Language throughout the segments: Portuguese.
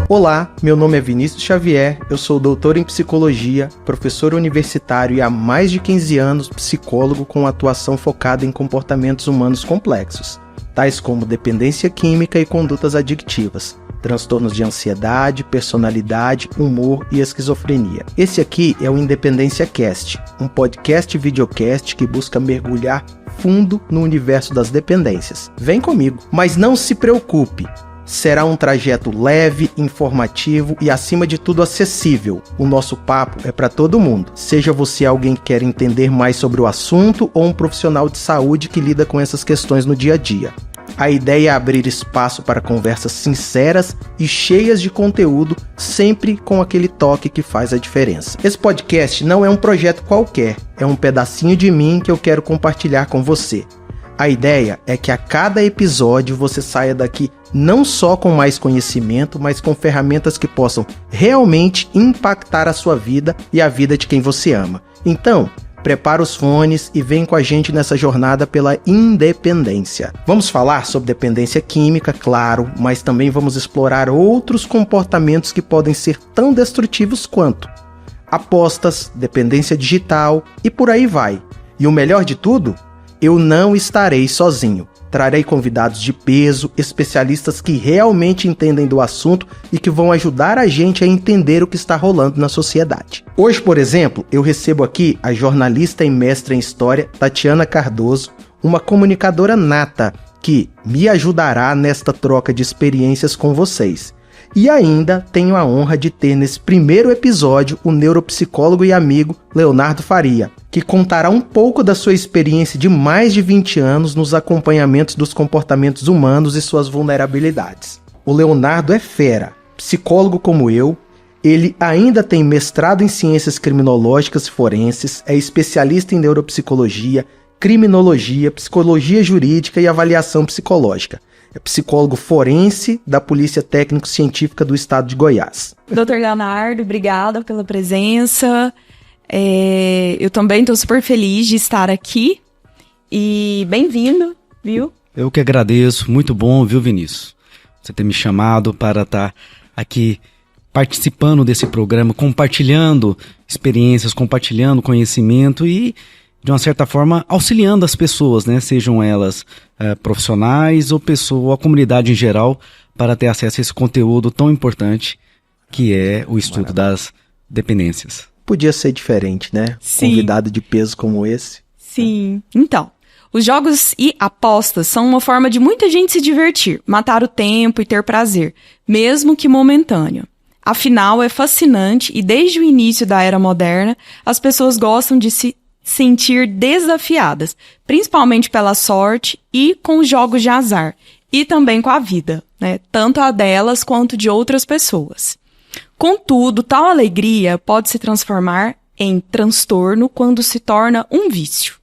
Olá, meu nome é Vinícius Xavier, eu sou doutor em psicologia, professor universitário e há mais de 15 anos psicólogo com atuação focada em comportamentos humanos complexos, tais como dependência química e condutas adictivas, transtornos de ansiedade, personalidade, humor e esquizofrenia. Esse aqui é o Independência Cast, um podcast e videocast que busca mergulhar fundo no universo das dependências. Vem comigo, mas não se preocupe. Será um trajeto leve, informativo e, acima de tudo, acessível. O nosso papo é para todo mundo. Seja você alguém que quer entender mais sobre o assunto ou um profissional de saúde que lida com essas questões no dia a dia. A ideia é abrir espaço para conversas sinceras e cheias de conteúdo, sempre com aquele toque que faz a diferença. Esse podcast não é um projeto qualquer, é um pedacinho de mim que eu quero compartilhar com você. A ideia é que a cada episódio você saia daqui não só com mais conhecimento, mas com ferramentas que possam realmente impactar a sua vida e a vida de quem você ama. Então, prepara os fones e vem com a gente nessa jornada pela independência. Vamos falar sobre dependência química, claro, mas também vamos explorar outros comportamentos que podem ser tão destrutivos quanto apostas, dependência digital e por aí vai. E o melhor de tudo? Eu não estarei sozinho. Trarei convidados de peso, especialistas que realmente entendem do assunto e que vão ajudar a gente a entender o que está rolando na sociedade. Hoje, por exemplo, eu recebo aqui a jornalista e mestra em História, Tatiana Cardoso, uma comunicadora nata que me ajudará nesta troca de experiências com vocês. E ainda tenho a honra de ter nesse primeiro episódio o neuropsicólogo e amigo Leonardo Faria, que contará um pouco da sua experiência de mais de 20 anos nos acompanhamentos dos comportamentos humanos e suas vulnerabilidades. O Leonardo é fera, psicólogo como eu, ele ainda tem mestrado em ciências criminológicas e forenses, é especialista em neuropsicologia, criminologia, psicologia jurídica e avaliação psicológica. É psicólogo forense da Polícia Técnico-Científica do Estado de Goiás. Doutor Leonardo, obrigada pela presença. Eu também estou super feliz de estar aqui e bem-vindo, viu? Eu que agradeço, muito bom, viu, Vinícius? Você ter me chamado para estar aqui participando desse programa, compartilhando experiências, compartilhando conhecimento e, de uma certa forma, auxiliando as pessoas, né? Sejam elas profissionais ou a comunidade em geral, para ter acesso a esse conteúdo tão importante que é o estudo das dependências. Podia ser diferente, né? Sim. Convidado de peso como esse. Sim. Então, os jogos e apostas são uma forma de muita gente se divertir, matar o tempo e ter prazer, mesmo que momentâneo. Afinal, é fascinante e desde o início da era moderna, as pessoas gostam de se sentir desafiadas, principalmente pela sorte e com os jogos de azar, e também com a vida, né? Tanto a delas quanto de outras pessoas. Contudo, tal alegria pode se transformar em transtorno quando se torna um vício,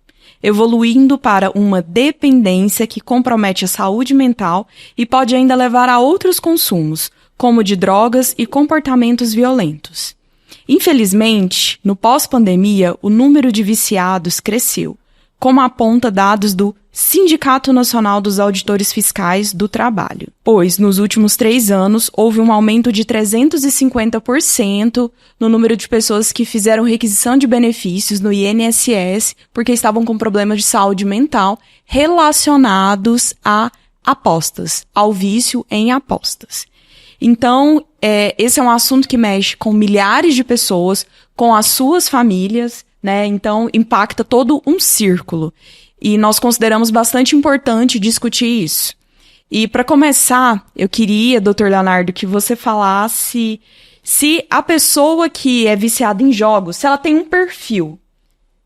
evoluindo para uma dependência que compromete a saúde mental e pode ainda levar a outros consumos, como de drogas e comportamentos violentos. Infelizmente, no pós-pandemia, o número de viciados cresceu, como aponta dados do Sindicato Nacional dos Auditores Fiscais do Trabalho, pois nos últimos 3 anos houve um aumento de 350% no número de pessoas que fizeram requisição de benefícios no INSS porque estavam com problemas de saúde mental relacionados a apostas, ao vício em apostas. Então, esse é um assunto que mexe com milhares de pessoas, com as suas famílias, né? Então, impacta todo um círculo. E nós consideramos bastante importante discutir isso. E, para começar, eu queria, doutor Leonardo, que você falasse se a pessoa que é viciada em jogos, se ela tem um perfil.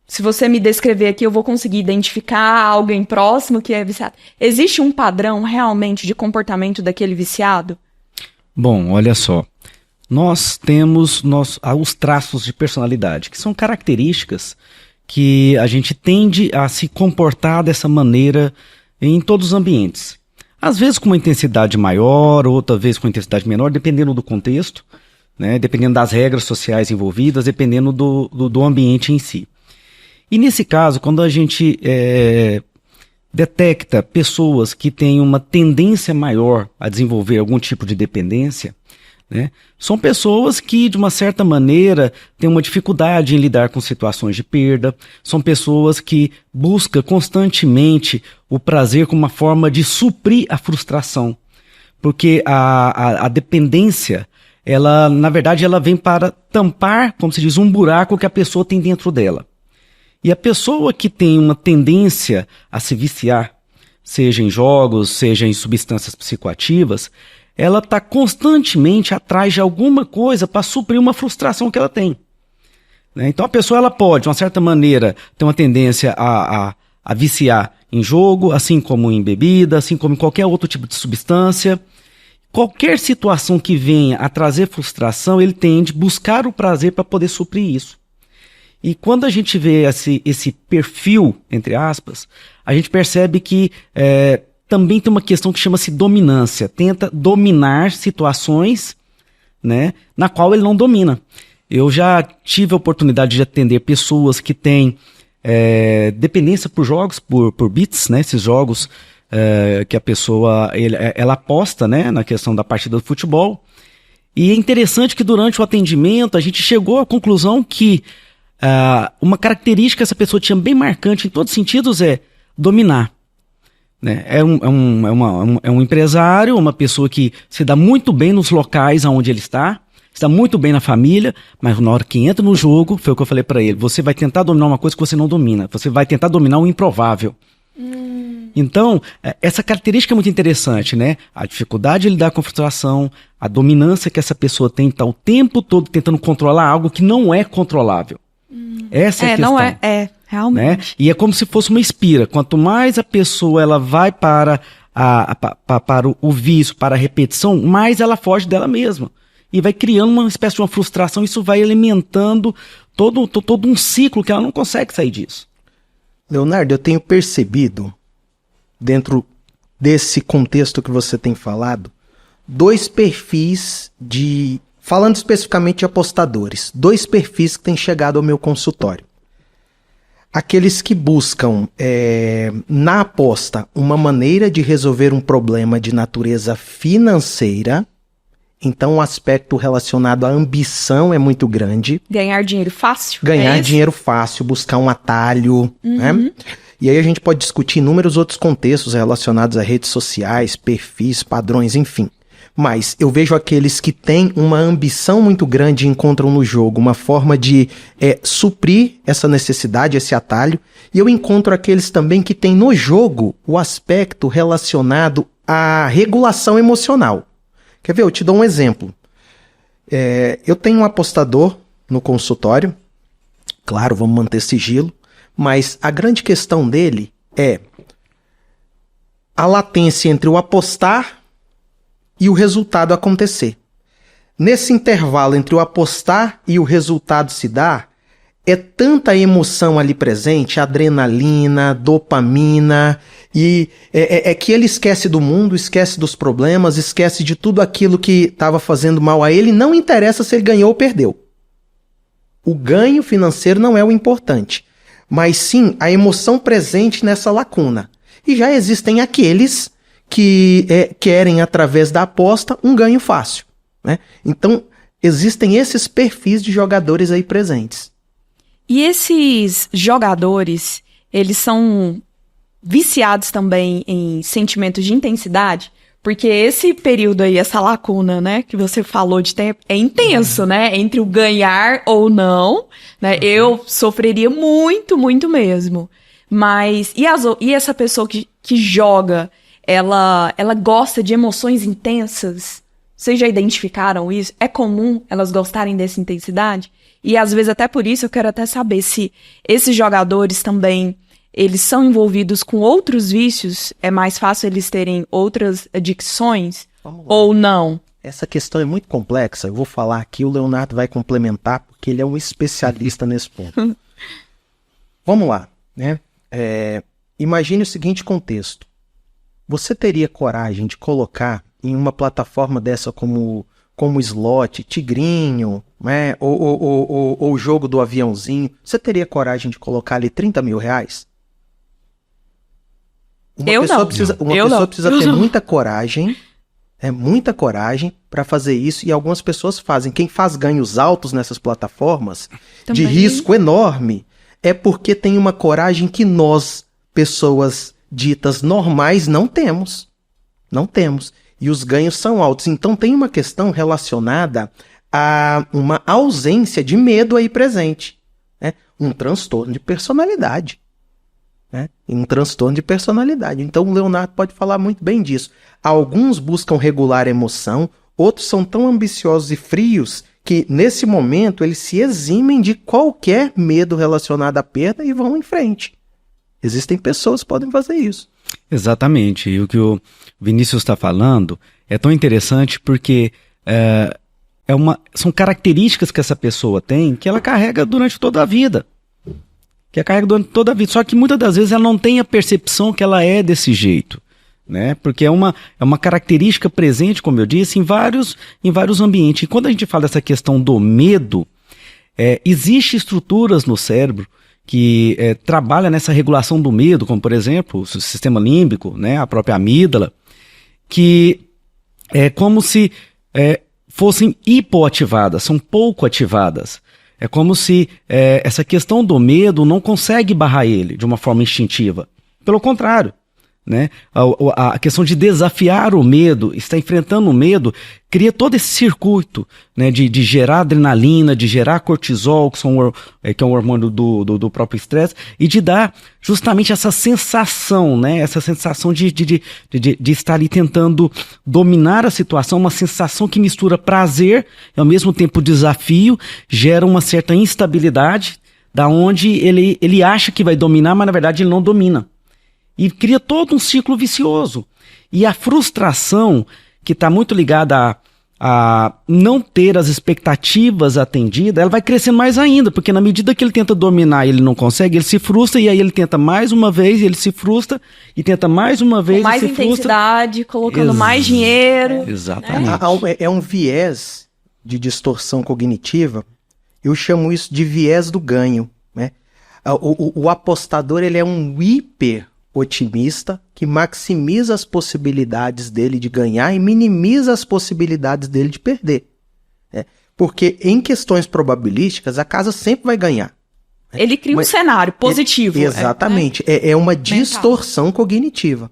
Se você me descrever aqui, eu vou conseguir identificar alguém próximo que é viciado. Existe um padrão, realmente, de comportamento daquele viciado? Bom, olha só, nós temos os traços de personalidade, que são características que a gente tende a se comportar dessa maneira em todos os ambientes. Às vezes com uma intensidade maior, outra vez com intensidade menor, dependendo do contexto, né? Dependendo das regras sociais envolvidas, dependendo do ambiente em si. E nesse caso, quando a gente detecta pessoas que têm uma tendência maior a desenvolver algum tipo de dependência, né? São pessoas que, de uma certa maneira, têm uma dificuldade em lidar com situações de perda. São pessoas que buscam constantemente o prazer como uma forma de suprir a frustração. Porque a dependência, ela, na verdade, ela vem para tampar, como se diz, um buraco que a pessoa tem dentro dela. E a pessoa que tem uma tendência a se viciar, seja em jogos, seja em substâncias psicoativas, ela está constantemente atrás de alguma coisa para suprir uma frustração que ela tem. Né? Então a pessoa ela pode, de uma certa maneira, ter uma tendência a viciar em jogo, assim como em bebida, assim como em qualquer outro tipo de substância. Qualquer situação que venha a trazer frustração, ele tende a buscar o prazer para poder suprir isso. E quando a gente vê esse perfil, entre aspas, a gente percebe que também tem uma questão que chama-se dominância. Tenta dominar situações, né, na qual ele não domina. Eu já tive a oportunidade de atender pessoas que têm dependência por jogos, por bits, né, esses jogos que a pessoa ela aposta, né, na questão da partida do futebol. E é interessante que durante o atendimento a gente chegou à conclusão que uma característica que essa pessoa tinha bem marcante em todos os sentidos é dominar. Né? É um empresário, uma pessoa que se dá muito bem nos locais onde ele está, se dá muito bem na família, mas na hora que entra no jogo, foi o que eu falei para ele, você vai tentar dominar uma coisa que você não domina, você vai tentar dominar o improvável. Então, essa característica é muito interessante, né? A dificuldade de lidar com a frustração, a dominância que essa pessoa tem, tá o tempo todo tentando controlar algo que não é controlável. Essa é a questão. Não é, realmente. Né? E é como se fosse uma espira. Quanto mais a pessoa ela vai para o vício, para a repetição, mais ela foge dela mesma. E vai criando uma espécie de uma frustração, isso vai alimentando todo um ciclo que ela não consegue sair disso. Leonardo, eu tenho percebido, dentro desse contexto que você tem falado, dois perfis falando especificamente de apostadores, dois perfis que têm chegado ao meu consultório. Aqueles que buscam, na aposta, uma maneira de resolver um problema de natureza financeira. Então, o aspecto relacionado à ambição é muito grande. Ganhar dinheiro fácil? Ganhar dinheiro fácil, buscar um atalho, né? E aí a gente pode discutir inúmeros outros contextos relacionados a redes sociais, perfis, padrões, enfim. Mas eu vejo aqueles que têm uma ambição muito grande e encontram no jogo uma forma de suprir essa necessidade, esse atalho. E eu encontro aqueles também que têm no jogo o aspecto relacionado à regulação emocional. Quer ver? Eu te dou um exemplo. Eu tenho um apostador no consultório. Claro, vamos manter sigilo. Mas a grande questão dele é a latência entre o apostar e o resultado acontecer. Nesse intervalo entre o apostar e o resultado se dar, é tanta emoção ali presente, adrenalina, dopamina, e é que ele esquece do mundo, esquece dos problemas, esquece de tudo aquilo que estava fazendo mal a ele, não interessa se ele ganhou ou perdeu. O ganho financeiro não é o importante, mas sim a emoção presente nessa lacuna. E já existem aqueles que querem, através da aposta, um ganho fácil, né? Então, existem esses perfis de jogadores aí presentes. E esses jogadores, eles são viciados também em sentimentos de intensidade? Porque esse período aí, essa lacuna, né, que você falou de tempo, é intenso, né? Entre o ganhar ou não, né? Eu sofreria muito, muito mesmo. Mas, e essa pessoa que joga, ela gosta de emoções intensas? Vocês já identificaram isso? É comum elas gostarem dessa intensidade? E às vezes até por isso eu quero até saber se esses jogadores também, eles são envolvidos com outros vícios? É mais fácil eles terem outras adicções ou não? Essa questão é muito complexa. Eu vou falar aqui, o Leonardo vai complementar, porque ele é um especialista nesse ponto. Vamos lá, né? Imagine o seguinte contexto. Você teria coragem de colocar em uma plataforma dessa como slot, tigrinho, né? ou o jogo do aviãozinho, você teria coragem de colocar ali 30 mil reais? Uma pessoa precisa ter muita coragem É muita coragem para fazer isso, e algumas pessoas fazem. Quem faz ganhos altos nessas plataformas, Também. de risco enorme, é porque tem uma coragem que nós, pessoas ditas normais, não temos. Não temos. E os ganhos são altos. Então tem uma questão relacionada a uma ausência de medo aí presente, né? Um transtorno de personalidade. Né? Um transtorno de personalidade. Então o Leonardo pode falar muito bem disso. Alguns buscam regular a emoção, outros são tão ambiciosos e frios que nesse momento eles se eximem de qualquer medo relacionado à perda e vão em frente. Existem pessoas que podem fazer isso. Exatamente. E o que o Vinícius está falando é tão interessante porque são características que essa pessoa tem que ela carrega durante toda a vida. Só que muitas das vezes ela não tem a percepção que ela é desse jeito, né? Porque é uma característica presente, como eu disse, em vários ambientes. E quando a gente fala dessa questão do medo, existem estruturas no cérebro que trabalham nessa regulação do medo, como por exemplo o sistema límbico, né? A própria amígdala, que é como se fossem hipoativadas, são pouco ativadas. É como se essa questão do medo não consegue barrar ele de uma forma instintiva. Pelo contrário, né? A questão de desafiar o medo, estar enfrentando o medo, cria todo esse circuito, né? De gerar adrenalina, de gerar cortisol, que é um hormônio do próprio estresse, e de dar justamente essa sensação, né? Essa sensação de estar ali tentando dominar a situação, uma sensação que mistura prazer e ao mesmo tempo desafio, gera uma certa instabilidade, da onde ele acha que vai dominar, mas na verdade ele não domina. E cria todo um ciclo vicioso. E a frustração, que está muito ligada a não ter as expectativas atendidas, ela vai crescendo mais ainda, porque na medida que ele tenta dominar e ele não consegue, ele se frustra, e aí ele tenta mais uma vez, ele se frustra, e tenta mais uma vez, com mais e se intensidade, frustra. colocando mais dinheiro. Exatamente. É um viés de distorção cognitiva. Eu chamo isso de viés do ganho, né? O apostador, ele é um hiper otimista que maximiza as possibilidades dele de ganhar e minimiza as possibilidades dele de perder. Porque em questões probabilísticas, a casa sempre vai ganhar. Ele cria um cenário positivo. Exatamente. É uma distorção cognitiva.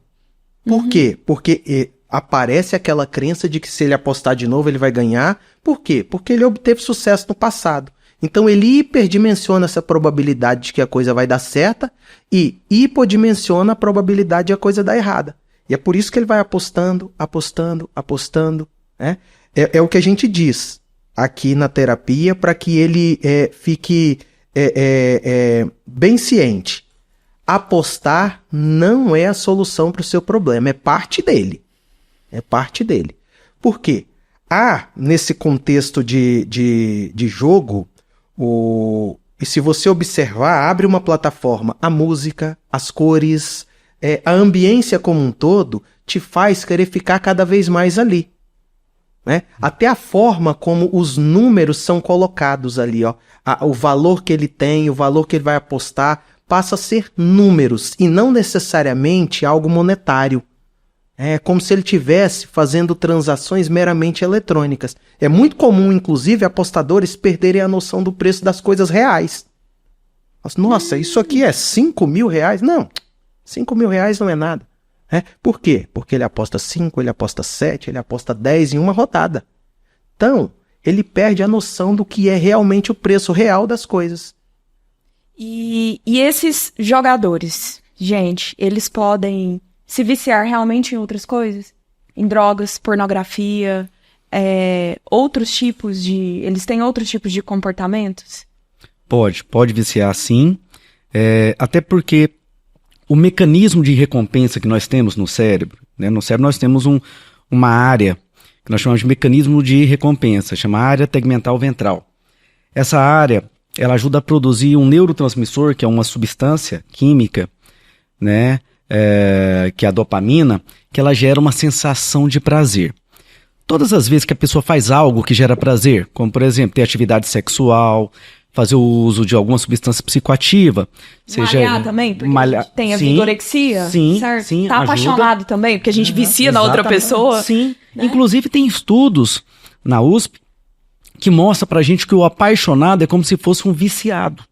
Por quê? Porque aparece aquela crença de que se ele apostar de novo, ele vai ganhar. Por quê? Porque ele obteve sucesso no passado. Então ele hiperdimensiona essa probabilidade de que a coisa vai dar certa e hipodimensiona a probabilidade de a coisa dar errada. E é por isso que ele vai apostando. Né? É o que a gente diz aqui na terapia para que ele fique bem ciente. Apostar não é a solução para o seu problema, é parte dele. É parte dele. Por quê? Nesse contexto de jogo, e se você observar, abre uma plataforma, a música, as cores, a ambiência como um todo te faz querer ficar cada vez mais ali. Né? Até a forma como os números são colocados ali, ó, o valor que ele tem, o valor que ele vai apostar, passa a ser números e não necessariamente algo monetário. É como se ele estivesse fazendo transações meramente eletrônicas. É muito comum, inclusive, apostadores perderem a noção do preço das coisas reais. Nossa, isso aqui é 5 mil reais? Não, 5 mil reais não é nada. Por quê? Porque ele aposta 5, ele aposta 7, ele aposta 10 em uma rodada. Então, ele perde a noção do que é realmente o preço real das coisas. E esses jogadores, gente, eles podem se viciar realmente em outras coisas? Em drogas, pornografia, outros tipos de... Eles têm outros tipos de comportamentos? Pode viciar sim. Até porque o mecanismo de recompensa que nós temos no cérebro, né? No cérebro nós temos uma área que nós chamamos de mecanismo de recompensa, chama área tegmental ventral. Essa área, ela ajuda a produzir um neurotransmissor, que é uma substância química, né? Que é a dopamina, que ela gera uma sensação de prazer. Todas as vezes que a pessoa faz algo que gera prazer, como por exemplo, ter atividade sexual, fazer o uso de alguma substância psicoativa. Malhar também, porque a gente tem a vigorexia, certo? Sim, tá apaixonado também, porque a gente vicia na outra pessoa. Sim, né? Inclusive tem estudos na USP que mostra pra gente que o apaixonado é como se fosse um viciado.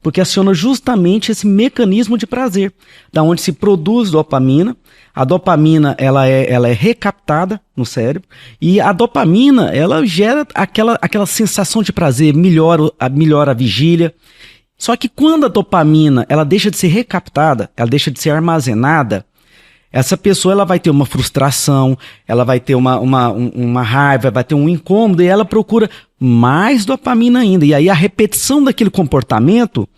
Porque aciona justamente esse mecanismo de prazer, da onde se produz dopamina. A dopamina, ela é recaptada no cérebro, e a dopamina, ela gera aquela sensação de prazer, melhora a vigília. Só que quando a dopamina, ela deixa de ser recaptada, ela deixa de ser armazenada, essa pessoa, ela vai ter uma frustração, ela vai ter uma raiva, vai ter um incômodo, e ela procura mais dopamina ainda. E aí a repetição daquele comportamento,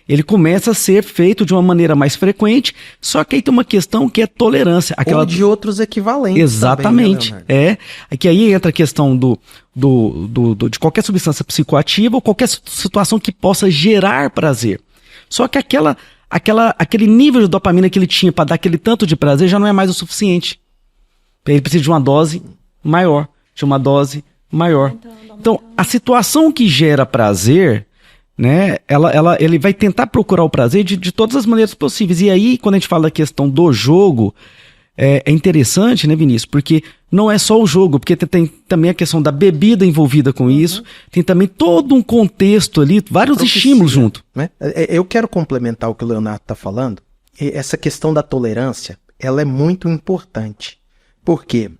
ele começa a ser feito de uma maneira mais frequente, só que aí tem uma questão que é tolerância. Ou de outros equivalentes. Exatamente. Também, né, é que aí entra a questão de qualquer substância psicoativa ou qualquer situação que possa gerar prazer. Só que aquele nível de dopamina que ele tinha para dar aquele tanto de prazer já não é mais o suficiente. Ele precisa de uma dose maior, Então, a situação que gera prazer, né, ele vai tentar procurar o prazer de todas as maneiras possíveis. E aí, quando a gente fala da questão do jogo, é interessante, né, Vinícius? Porque não é só o jogo, porque tem também a questão da bebida envolvida com isso, tem também todo um contexto ali, vários estímulos junto. Né? Eu quero complementar o que o Leonardo está falando. Essa questão da tolerância, ela é muito importante. Por quê?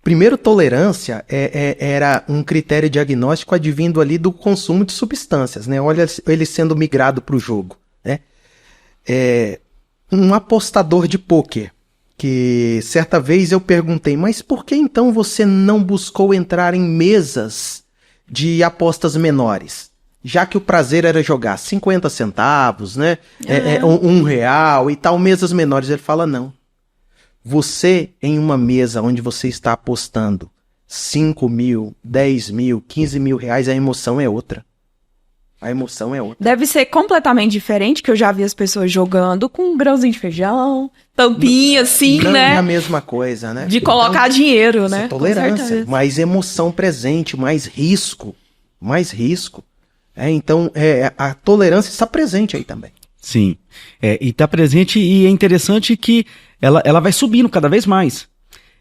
Primeiro, tolerância era um critério diagnóstico advindo ali do consumo de substâncias, né? Olha ele sendo migrado para o jogo, né? Um apostador de pôquer, que certa vez eu perguntei, mas por que então você não buscou entrar em mesas de apostas menores? Já que o prazer era jogar 50 centavos, né? R$1 e tal, mesas menores. Ele fala, não. Você, em uma mesa onde você está apostando 5 mil, 10 mil, 15 mil reais, a emoção é outra. Deve ser completamente diferente, que eu já vi as pessoas jogando com um grãozinho de feijão, tampinha assim, não, né? Não é a mesma coisa, né? De colocar dinheiro, né? Tolerância, mais emoção presente, mais risco. Então, a tolerância está presente aí também. Sim, e está presente, e é interessante que ela vai subindo cada vez mais.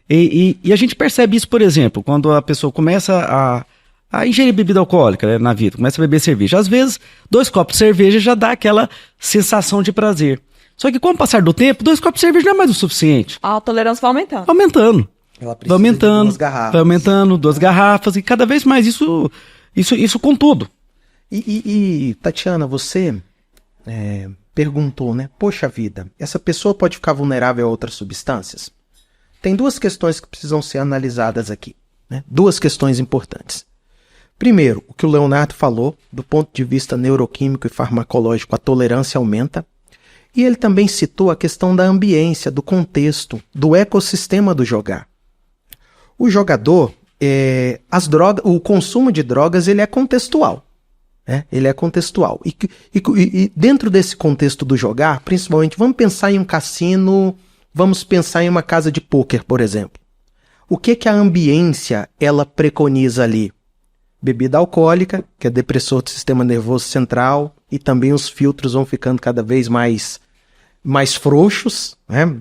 E a gente percebe isso, por exemplo, quando a pessoa começa a ingerir bebida alcoólica, né, na vida, começa a beber cerveja. Às vezes, 2 copos de cerveja já dá aquela sensação de prazer. Só que com o passar do tempo, 2 copos de cerveja não é mais o suficiente. A tolerância vai aumentando. Ela precisa de 2 garrafas. Vai aumentando, 2 garrafas, e cada vez mais isso com tudo. E Tatiana, você perguntou, né? Poxa vida, essa pessoa pode ficar vulnerável a outras substâncias? Tem 2 questões que precisam ser analisadas aqui, né? 2 questões importantes. Primeiro, o que o Leonardo falou, do ponto de vista neuroquímico e farmacológico, a tolerância aumenta. E ele também citou a questão da ambiência, do contexto, do ecossistema do jogar. O jogador, o consumo de drogas, ele é contextual. Ele é contextual. E dentro desse contexto do jogar, principalmente, vamos pensar em um cassino, vamos pensar em uma casa de pôquer, por exemplo. O que a ambiência ela preconiza ali? Bebida alcoólica, que é depressor do sistema nervoso central, e também os filtros vão ficando cada vez mais frouxos, né?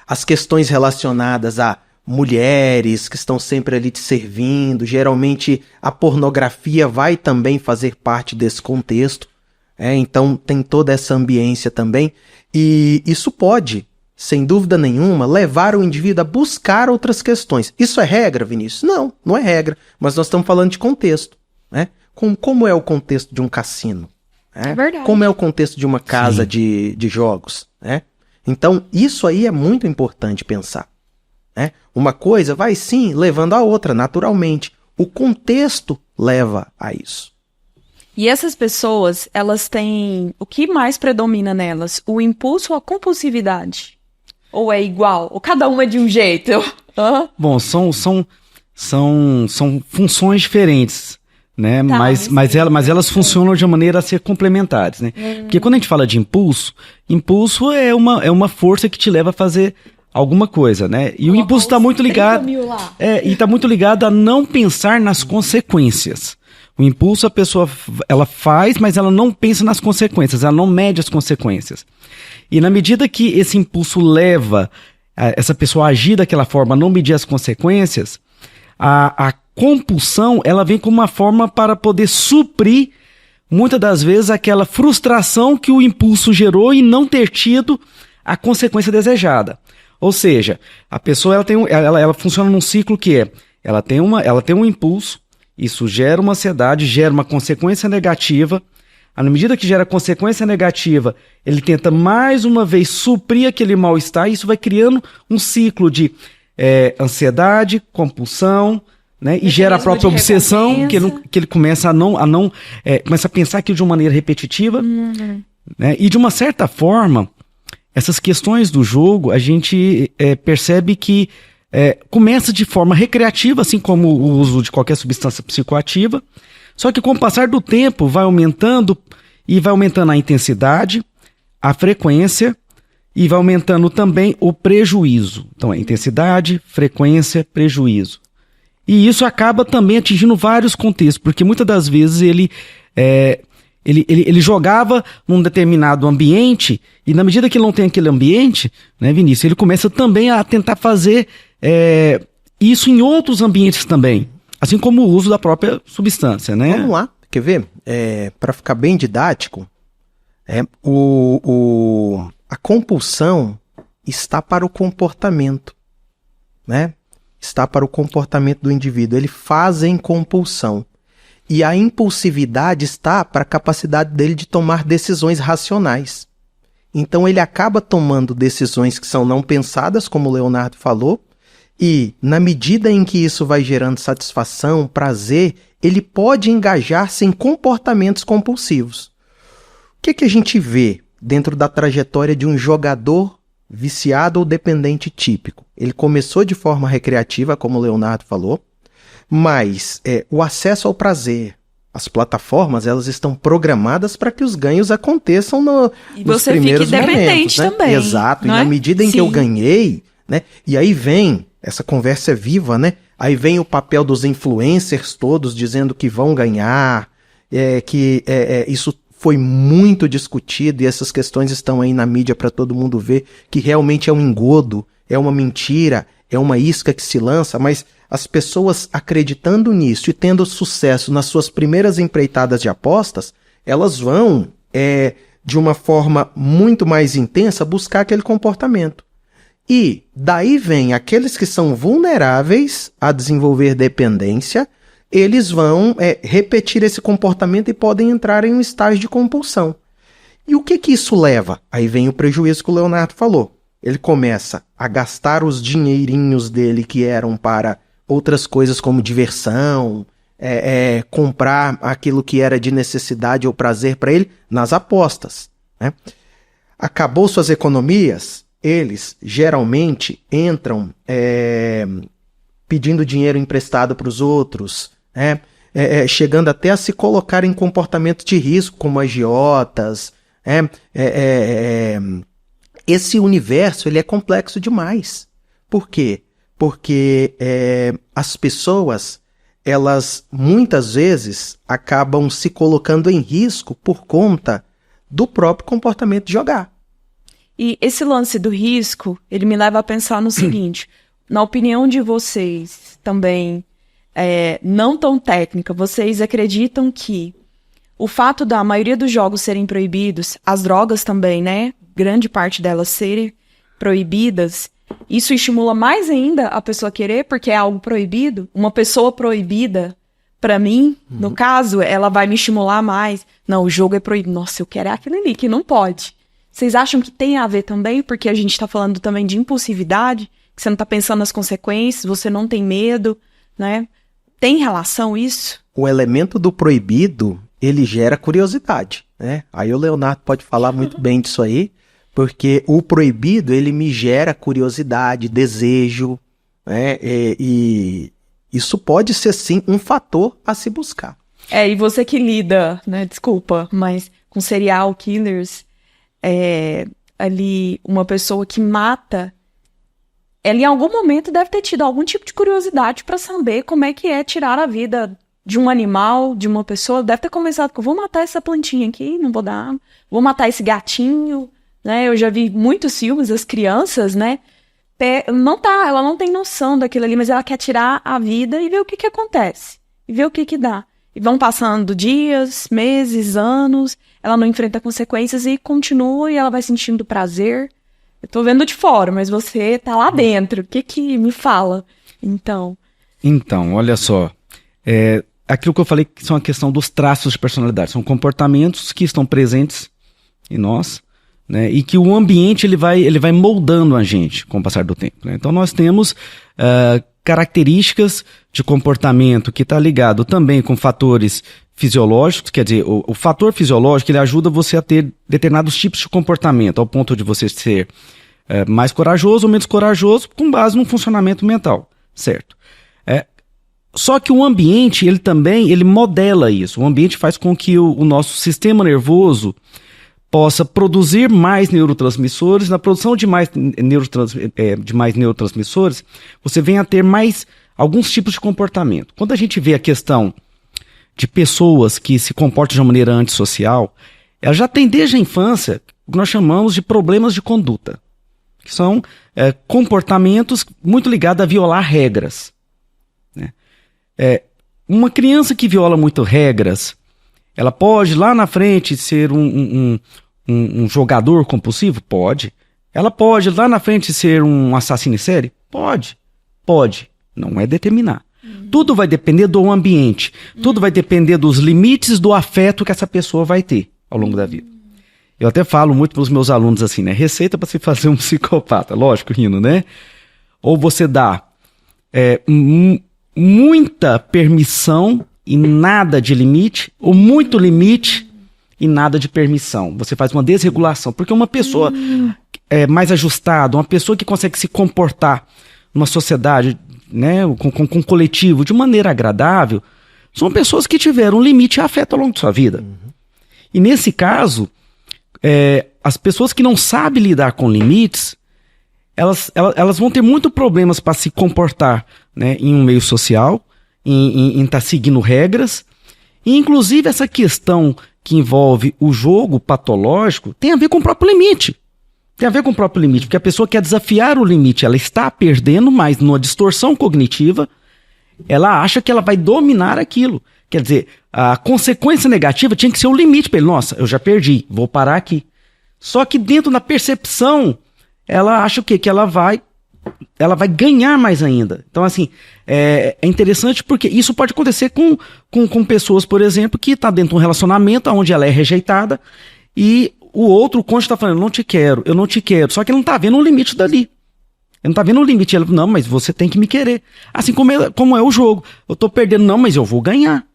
As questões relacionadas a mulheres que estão sempre ali te servindo, geralmente a pornografia vai também fazer parte desse contexto, então tem toda essa ambiência também, e isso pode, sem dúvida nenhuma, levar o indivíduo a buscar outras questões. Isso é regra, Vinícius? Não, não é regra, mas nós estamos falando de contexto, né? Como é o contexto de um cassino? É verdade. Como é o contexto de uma casa de jogos? Né? Então, isso aí é muito importante pensar. Né? Uma coisa vai sim levando a outra, naturalmente. O contexto leva a isso. E essas pessoas, elas têm... O que mais predomina nelas? O impulso ou a compulsividade? Ou é igual? Ou cada uma é de um jeito? Bom, são funções diferentes, né? Tá, mas elas funcionam de uma maneira a ser complementares, né? Porque quando a gente fala de impulso é uma força que te leva a fazer alguma coisa, né? E o impulso está muito ligado... está muito ligado a não pensar nas consequências. O impulso a pessoa ela faz, mas ela não pensa nas consequências, ela não mede as consequências. E na medida que esse impulso leva essa pessoa a agir daquela forma, a não medir as consequências, a compulsão ela vem como uma forma para poder suprir, muitas das vezes, aquela frustração que o impulso gerou e não ter tido a consequência desejada. Ou seja, a pessoa ela funciona num ciclo que ela tem um impulso, isso gera uma ansiedade, gera uma consequência negativa. Na medida que gera consequência negativa, ele tenta mais uma vez suprir aquele mal-estar, e isso vai criando um ciclo de ansiedade, compulsão, né? E gera a própria obsessão, que ele começa começa a pensar aquilo de uma maneira repetitiva. Né? E de uma certa forma, essas questões do jogo, a gente percebe que começa de forma recreativa, assim como o uso de qualquer substância psicoativa, só que com o passar do tempo vai aumentando a intensidade, a frequência, e vai aumentando também o prejuízo. Então, intensidade, frequência, prejuízo. E isso acaba também atingindo vários contextos, porque muitas das vezes ele jogava num determinado ambiente, e na medida que ele não tem aquele ambiente, né, Vinícius, ele começa também a tentar fazer isso em outros ambientes também, assim como o uso da própria substância, né? Vamos lá, quer ver? Para ficar bem didático, a compulsão está para o comportamento, né? Está para o comportamento do indivíduo. Ele faz em compulsão. E a impulsividade está para a capacidade dele de tomar decisões racionais. Então ele acaba tomando decisões que são não pensadas, como o Leonardo falou, e na medida em que isso vai gerando satisfação, prazer, ele pode engajar-se em comportamentos compulsivos. O que a gente vê dentro da trajetória de um jogador viciado ou dependente típico? Ele começou de forma recreativa, como o Leonardo falou, mas o acesso ao prazer, as plataformas, elas estão programadas para que os ganhos aconteçam nos primeiros momentos. E você fica independente também. Exato, e na medida em que eu ganhei, né? E aí vem, essa conversa é viva, né? Aí vem o papel dos influencers todos dizendo que vão ganhar, isso foi muito discutido e essas questões estão aí na mídia para todo mundo ver, que realmente é um engodo, é uma mentira, é uma isca que se lança, mas as pessoas acreditando nisso e tendo sucesso nas suas primeiras empreitadas de apostas, elas vão, de uma forma muito mais intensa, buscar aquele comportamento. E daí vem aqueles que são vulneráveis a desenvolver dependência, eles vão repetir esse comportamento e podem entrar em um estágio de compulsão. E o que isso leva? Aí vem o prejuízo que o Leonardo falou. Ele começa a gastar os dinheirinhos dele que eram para outras coisas como diversão, comprar aquilo que era de necessidade ou prazer para ele nas apostas, né? Acabou suas economias, eles geralmente entram pedindo dinheiro emprestado para os outros, chegando até a se colocar em comportamento de risco, como agiotas. Esse universo ele é complexo demais. Por quê? Porque as pessoas, elas muitas vezes acabam se colocando em risco por conta do próprio comportamento de jogar. E esse lance do risco, ele me leva a pensar no seguinte, na opinião de vocês também, não tão técnica, vocês acreditam que o fato da maioria dos jogos serem proibidos, as drogas também, né, grande parte delas serem proibidas, isso estimula mais ainda a pessoa querer, porque é algo proibido? Uma pessoa proibida, pra mim, no caso, ela vai me estimular mais. Não, o jogo é proibido. Nossa, eu quero aquilo ali, que não pode. Vocês acham que tem a ver também? Porque a gente tá falando também de impulsividade, que você não tá pensando nas consequências, você não tem medo, né? Tem relação isso? O elemento do proibido, ele gera curiosidade, né? Aí o Leonardo pode falar muito bem disso aí, porque o proibido, ele me gera curiosidade, desejo, né? E isso pode ser, sim, um fator a se buscar. E você que lida, né, desculpa, mas com serial killers, ali uma pessoa que mata, ela em algum momento deve ter tido algum tipo de curiosidade para saber como é que é tirar a vida de um animal, de uma pessoa, deve ter conversado com, vou matar essa plantinha aqui, não vou dar água, vou matar esse gatinho, né? Eu já vi muitos filmes, as crianças, né? Ela não tem noção daquilo ali, mas ela quer tirar a vida e ver o que acontece, e ver o que dá. E vão passando dias, meses, anos, ela não enfrenta consequências e continua, e ela vai sentindo prazer. Eu tô vendo de fora, mas você tá lá dentro, o que me fala? Então, olha só, aquilo que eu falei que são a questão dos traços de personalidade, são comportamentos que estão presentes em nós, né, e que o ambiente ele vai moldando a gente com o passar do tempo, né? Então nós temos características de comportamento que está ligado também com fatores fisiológicos, quer dizer, o fator fisiológico ele ajuda você a ter determinados tipos de comportamento, ao ponto de você ser mais corajoso ou menos corajoso com base num funcionamento mental, certo? Só que o ambiente, ele modela isso. O ambiente faz com que o nosso sistema nervoso possa produzir mais neurotransmissores. Na produção de mais neurotransmissores, você vem a ter mais alguns tipos de comportamento. Quando a gente vê a questão de pessoas que se comportam de uma maneira antissocial, ela já tem desde a infância o que nós chamamos de problemas de conduta, que são comportamentos muito ligados a violar regras, né? Uma criança que viola muito regras, ela pode lá na frente ser um jogador compulsivo? Pode. Ela pode lá na frente ser um assassino em série? Pode. Não é determinar. Tudo vai depender do ambiente. Tudo vai depender dos limites do afeto que essa pessoa vai ter ao longo da vida. Eu até falo muito para os meus alunos assim, né? Receita para se fazer um psicopata. Lógico, rindo, né? Ou você dá muita permissão e nada de limite, ou muito limite e nada de permissão. Você faz uma desregulação. Porque uma pessoa mais ajustada, uma pessoa que consegue se comportar numa sociedade, né, com um coletivo de maneira agradável, são pessoas que tiveram limite e afeto ao longo de sua vida. E nesse caso, as pessoas que não sabem lidar com limites, elas vão ter muito problemas para se comportar, né, em um meio social, em estar seguindo regras. E inclusive essa questão que envolve o jogo patológico tem a ver com o próprio limite. Porque a pessoa quer desafiar o limite, ela está perdendo, mas numa distorção cognitiva, ela acha que ela vai dominar aquilo. Quer dizer, a consequência negativa tinha que ser o limite para ele. Nossa, eu já perdi, vou parar aqui. Só que dentro da percepção, ela acha o quê? Que ela vai ganhar mais ainda. Então, assim, é interessante porque isso pode acontecer com pessoas, por exemplo, que está dentro de um relacionamento onde ela é rejeitada e o outro cônjuge está falando, eu não te quero. Só que ele não está vendo o limite dali. Ele não está vendo o limite. Ele, não, mas você tem que me querer. Assim como é o jogo. Eu estou perdendo, não, mas eu vou ganhar.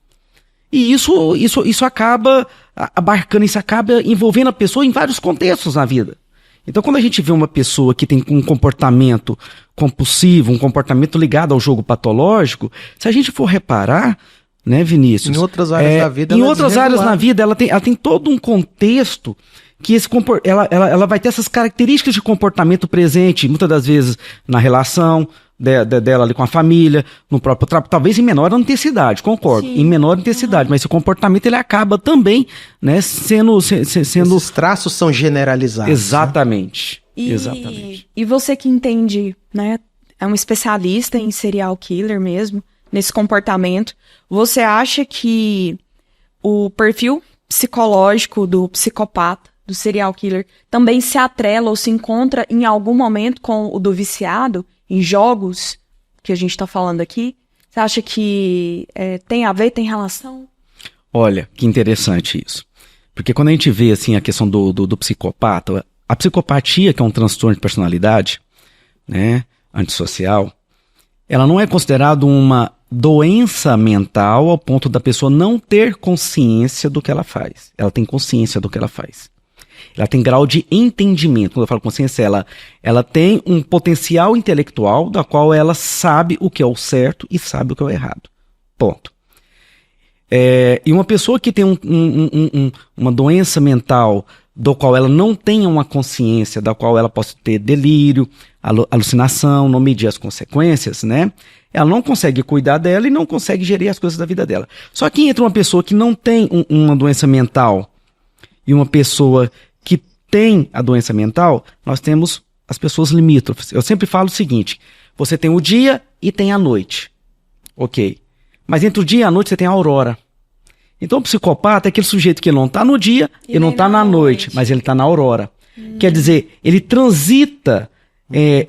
E isso acaba abarcando, isso acaba envolvendo a pessoa em vários contextos na vida. Então, quando a gente vê uma pessoa que tem um comportamento compulsivo, um comportamento ligado ao jogo patológico, se a gente for reparar, né, Vinícius? Em outras áreas da vida. Em outras áreas na vida, ela tem todo um contexto que ela vai ter essas características de comportamento presente, muitas das vezes na relação dela ali com a família, no próprio trabalho, talvez em menor intensidade, concordo, em menor intensidade, mas esse comportamento ele acaba também, né, sendo... Esses traços são generalizados. Exatamente. E, exatamente. E você que entende, né, é um especialista em serial killer mesmo, nesse comportamento, você acha que o perfil psicológico do psicopata, do serial killer, também se atrela ou se encontra em algum momento com o do viciado, em jogos que a gente está falando aqui? Você acha que tem a ver, tem relação? Olha, que interessante isso. Porque quando a gente vê assim, a questão do psicopata, a psicopatia, que é um transtorno de personalidade, né, antissocial, ela não é considerada uma doença mental ao ponto da pessoa não ter consciência do que ela faz. Ela tem consciência do que ela faz. Ela tem grau de entendimento. Quando eu falo consciência, ela tem um potencial intelectual da qual ela sabe o que é o certo e sabe o que é o errado. Ponto. E uma pessoa que tem uma doença mental do qual ela não tenha uma consciência, da qual ela possa ter delírio, alucinação, não medir as consequências, né? Ela não consegue cuidar dela e não consegue gerir as coisas da vida dela. Só que entre uma pessoa que não tem uma doença mental e uma pessoa que tem a doença mental, nós temos as pessoas limítrofes. Eu sempre falo o seguinte, você tem o dia e tem a noite. Ok. Mas entre o dia e a noite você tem a aurora. Então o psicopata é aquele sujeito que não está no dia e não está na noite, mas ele está na aurora. Quer dizer, ele transita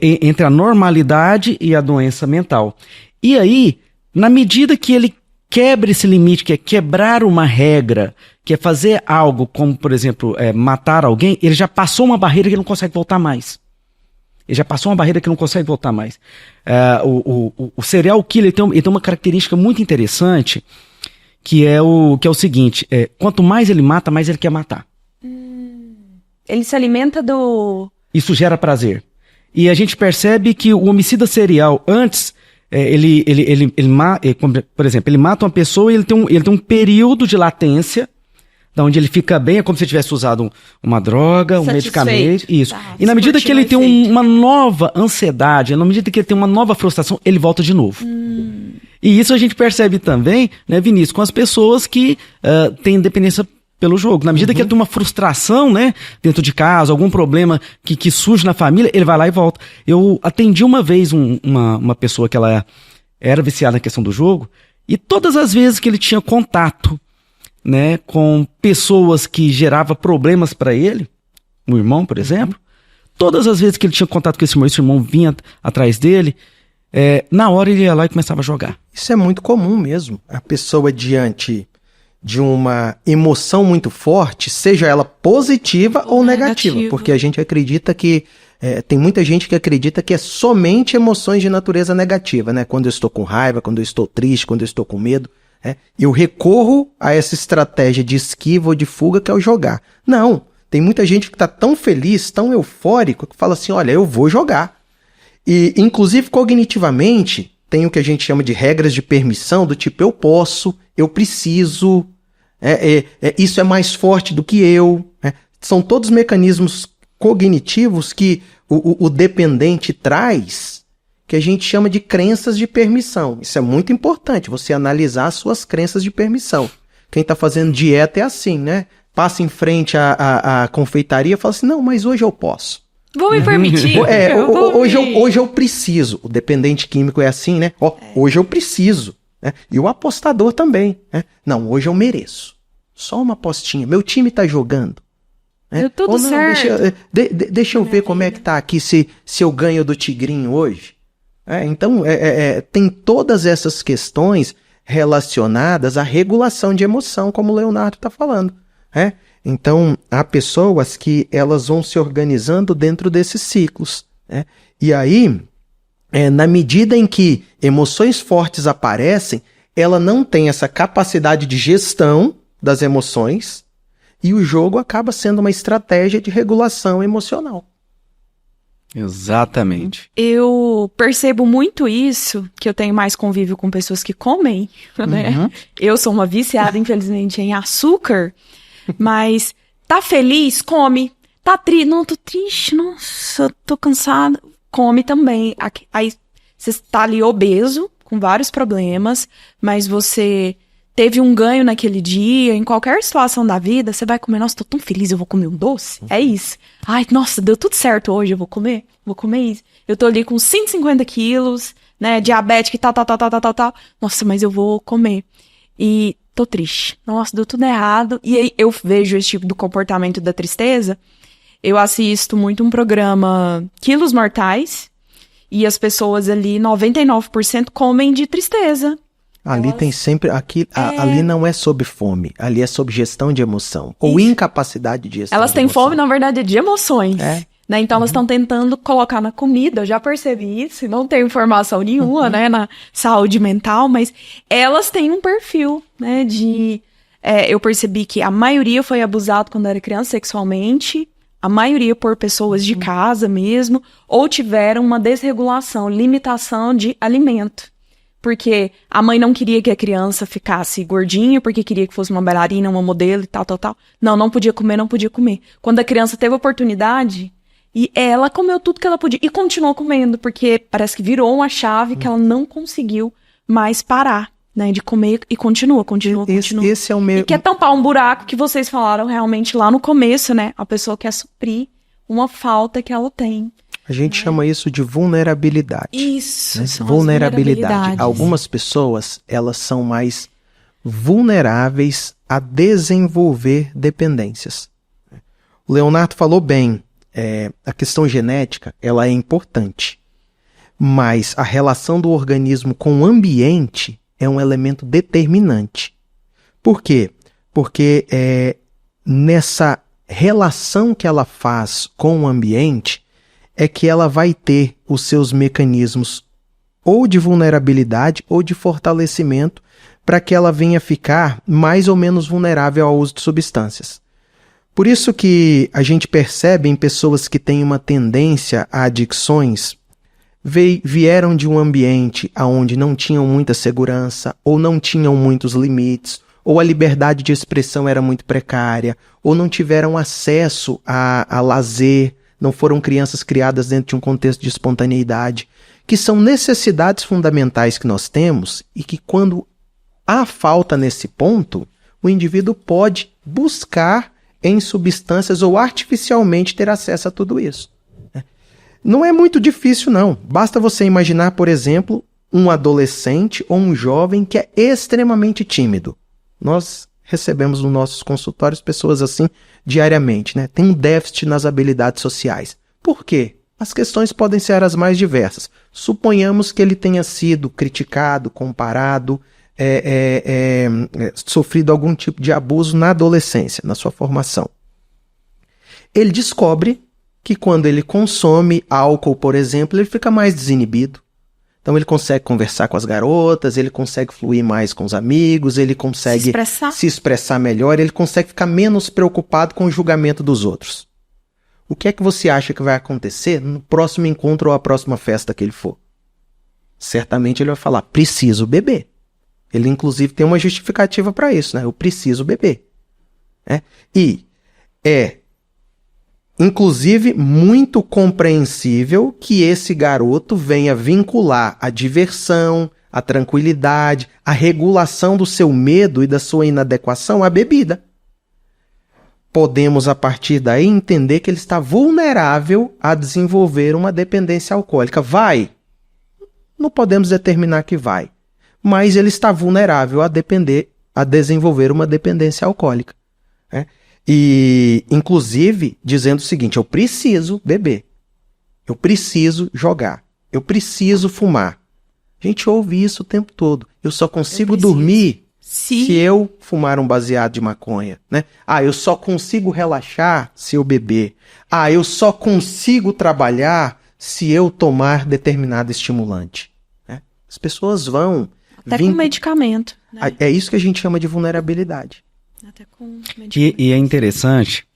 entre a normalidade e a doença mental. E aí, na medida que ele quebra esse limite, que é quebrar uma regra, que é fazer algo como, por exemplo, matar alguém, ele já passou uma barreira que ele não consegue voltar mais. Ele já passou uma barreira que não consegue voltar mais. O serial killer ele tem uma característica muito interessante, que é o seguinte, quanto mais ele mata, mais ele quer matar. Ele se alimenta do... Isso gera prazer. E a gente percebe que o homicida serial, antes, por exemplo, ele mata uma pessoa e ele tem um período de latência, da onde ele fica bem, é como se ele tivesse usado uma droga, um medicamento. Isso. Tá, e na medida que ele tem uma nova ansiedade, na medida que ele tem uma nova frustração, ele volta de novo. E isso a gente percebe também, né, Vinícius, com as pessoas que têm dependência pelo jogo. Na medida que ele tem uma frustração, né, dentro de casa, algum problema que surge na família, ele vai lá e volta. Eu atendi uma vez uma pessoa que ela era viciada na questão do jogo, e todas as vezes que ele tinha contato, né, com pessoas que geravam problemas para ele, um irmão, por exemplo, todas as vezes que ele tinha contato com esse irmão vinha atrás dele, na hora ele ia lá e começava a jogar. Isso é muito comum mesmo. A pessoa diante de uma emoção muito forte, seja ela positiva ou negativa, porque a gente acredita que tem muita gente que acredita que é somente emoções de natureza negativa, né? Quando eu estou com raiva, quando eu estou triste, quando eu estou com medo, eu recorro a essa estratégia de esquiva ou de fuga que é o jogar. Não, tem muita gente que está tão feliz, tão eufórico, que fala assim, olha, eu vou jogar. E, inclusive, cognitivamente, tem o que a gente chama de regras de permissão, do tipo, eu posso, eu preciso, isso é mais forte do que eu. São todos mecanismos cognitivos que o dependente traz, que a gente chama de crenças de permissão. Isso é muito importante, você analisar as suas crenças de permissão. Quem está fazendo dieta é assim, né? Passa em frente à confeitaria e fala assim, não, mas hoje eu posso. Vou me permitir. Hoje eu preciso. O dependente químico é assim, né? Hoje eu preciso. E o apostador também. Não, hoje eu mereço. Só uma apostinha. Meu time tá jogando. Deu tudo certo. Deixa eu ver como é que tá aqui se eu ganho do Tigrinho hoje. Então, tem todas essas questões relacionadas à regulação de emoção, como o Leonardo está falando. Então, há pessoas que elas vão se organizando dentro desses ciclos. E aí, na medida em que emoções fortes aparecem, ela não tem essa capacidade de gestão das emoções e o jogo acaba sendo uma estratégia de regulação emocional. Exatamente. Eu percebo muito isso, que eu tenho mais convívio com pessoas que comem, né? Eu sou uma viciada, infelizmente, em açúcar, mas tá feliz? Come. Tá triste? Não, tô triste, nossa, tô cansada. Come também. Aí você tá ali obeso, com vários problemas, mas você teve um ganho naquele dia, em qualquer situação da vida, você vai comer, nossa, tô tão feliz, eu vou comer um doce. É isso. Ai, nossa, deu tudo certo hoje, eu vou comer isso. Eu tô ali com 150 quilos, né, diabética e tal. Nossa, mas eu vou comer. E tô triste. Nossa, deu tudo errado. E aí eu vejo esse tipo de comportamento da tristeza. Eu assisto muito um programa Quilos Mortais, e as pessoas ali, 99% comem de tristeza. Ali tem sempre... Ali não é sobre fome. Ali é sobre gestão de emoção. Ou incapacidade de gestão Elas de têm emoção. fome, na verdade, de emoções. Né? Então, elas estão tentando colocar na comida. Eu já percebi isso. Não tenho informação nenhuma, né? Na saúde mental. Mas elas têm um perfil, né? Eu percebi que a maioria foi abusado quando era criança sexualmente. A maioria por pessoas de casa mesmo. Ou tiveram uma desregulação, limitação de alimento. Porque a mãe não queria que a criança ficasse gordinha, porque queria que fosse uma bailarina, uma modelo e tal. Não podia comer. Quando a criança teve oportunidade, E ela comeu tudo que ela podia. E continuou comendo, porque parece que virou uma chave que ela não conseguiu mais parar, né? De comer e continua. Esse é o meu... E quer tampar um buraco que vocês falaram realmente lá no começo, né? A pessoa quer suprir uma falta que ela tem. A gente chama isso de vulnerabilidade. Isso, né? são Vulnerabilidade. Algumas pessoas, elas são mais vulneráveis a desenvolver dependências. O Leonardo falou bem, a questão genética, ela é importante, mas a relação do organismo com o ambiente é um elemento determinante. Por quê? Porque nessa relação que ela faz com o ambiente, é que ela vai ter os seus mecanismos ou de vulnerabilidade ou de fortalecimento para que ela venha ficar mais ou menos vulnerável ao uso de substâncias. Por isso que a gente percebe em pessoas que têm uma tendência a adicções, vieram de um ambiente onde não tinham muita segurança ou não tinham muitos limites, ou a liberdade de expressão era muito precária, ou não tiveram acesso a lazer, não foram crianças criadas dentro de um contexto de espontaneidade, que são necessidades fundamentais que nós temos e que quando há falta nesse ponto, o indivíduo pode buscar em substâncias ou artificialmente ter acesso a tudo isso. Não é muito difícil, não. Basta você imaginar, por exemplo, um adolescente ou um jovem que é extremamente tímido. Nós recebemos nos nossos consultórios pessoas assim diariamente, né? Tem um déficit nas habilidades sociais. Por quê? As questões podem ser as mais diversas. Suponhamos que ele tenha sido criticado, comparado, sofrido algum tipo de abuso na adolescência, na sua formação. Ele descobre que quando ele consome álcool, por exemplo, ele fica mais desinibido. Então ele consegue conversar com as garotas, ele consegue fluir mais com os amigos, ele consegue se expressar melhor, ele consegue ficar menos preocupado com o julgamento dos outros. O que é que você acha que vai acontecer no próximo encontro ou a próxima festa que ele for? Certamente ele vai falar, preciso beber. Ele inclusive tem uma justificativa para isso, né? Eu preciso beber. E inclusive, muito compreensível que esse garoto venha vincular a diversão, a tranquilidade, a regulação do seu medo e da sua inadequação à bebida. Podemos, a partir daí, entender que ele está vulnerável a desenvolver uma dependência alcoólica. Vai? Não podemos determinar que vai. Mas ele está vulnerável a desenvolver uma dependência alcoólica. E, inclusive, dizendo o seguinte, eu preciso beber, eu preciso jogar, eu preciso fumar. A gente ouve isso o tempo todo. Eu só consigo dormir se eu fumar um baseado de maconha, né? Eu só consigo relaxar se eu beber. Eu só consigo trabalhar se eu tomar determinado estimulante. Né? As pessoas vão... Até com medicamento. Né? É isso que a gente chama de vulnerabilidade. Até com e é interessante,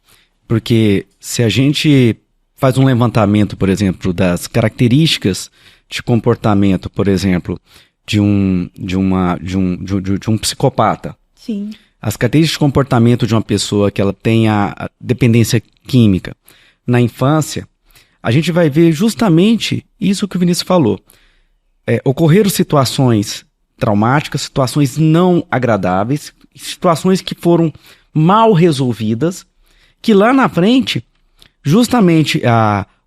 porque se a gente faz um levantamento, por exemplo, das características de comportamento, por exemplo, de um psicopata. Sim. As características de comportamento de uma pessoa que ela tem a dependência química na infância, a gente vai ver justamente isso que o Vinícius falou. Ocorreram situações traumáticas, situações não agradáveis, situações que foram mal resolvidas, que lá na frente, justamente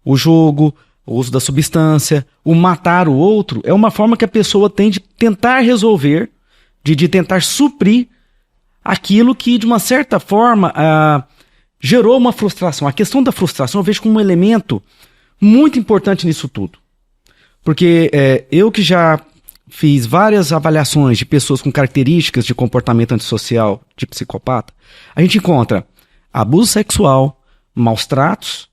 o jogo, o uso da substância, o matar o outro, é uma forma que a pessoa tem de tentar resolver, de tentar suprir aquilo que, de uma certa forma, gerou uma frustração. A questão da frustração eu vejo como um elemento muito importante nisso tudo. Porque eu que já fiz várias avaliações de pessoas com características de comportamento antissocial de psicopata, a gente encontra abuso sexual, maus tratos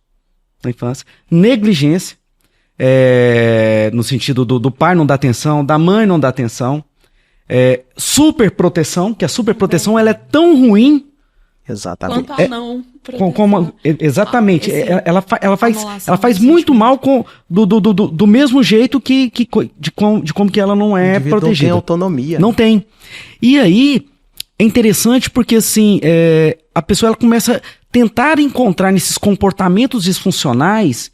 na infância, negligência, no sentido do pai não dar atenção, da mãe não dar atenção, superproteção, que a superproteção ela é tão ruim exatamente. Quanto a não exatamente. Ela faz muito mal do mesmo jeito de como que ela não é protegida. Não tem autonomia. Não tem. E aí, é interessante porque assim, a pessoa ela começa a tentar encontrar nesses comportamentos disfuncionais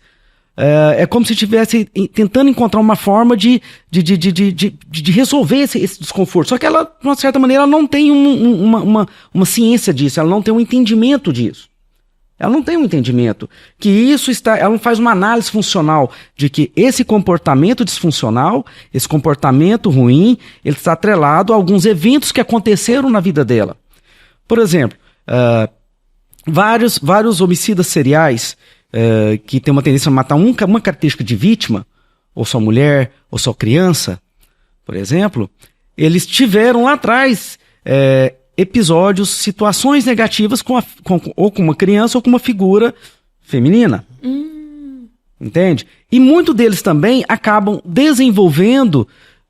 é como se estivesse tentando encontrar uma forma de resolver esse desconforto. Só que ela, de uma certa maneira, ela não tem uma ciência disso, ela não tem um entendimento disso. Ela não tem um entendimento que isso está... Ela não faz uma análise funcional de que esse comportamento disfuncional, esse comportamento ruim, ele está atrelado a alguns eventos que aconteceram na vida dela. Por exemplo, vários homicidas seriais que têm uma tendência a matar uma característica de vítima, ou só mulher, ou só criança, por exemplo, eles tiveram lá atrás... episódios, situações negativas ou com uma criança ou com uma figura feminina. Entende? E muitos deles também acabam desenvolvendo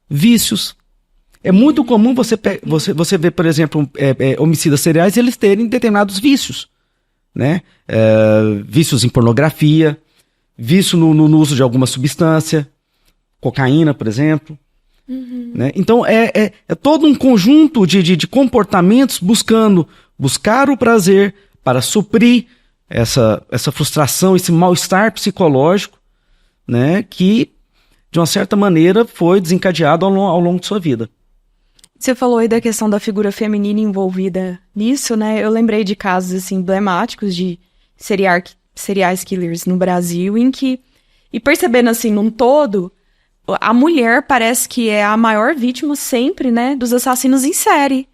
vícios. É muito comum você ver, por exemplo, homicidas seriais, eles terem determinados vícios. Né? Vícios em pornografia, vício no uso de alguma substância, cocaína, por exemplo. Né? Então é todo um conjunto de comportamentos buscar o prazer para suprir essa frustração, esse mal-estar psicológico, né? Que de uma certa maneira foi desencadeado ao longo de sua vida. Você falou aí da questão da figura feminina envolvida nisso, né? Eu lembrei de casos assim, emblemáticos de serial killers no Brasil, em que, e percebendo assim num todo, a mulher parece que é a maior vítima sempre, né, dos assassinos em série.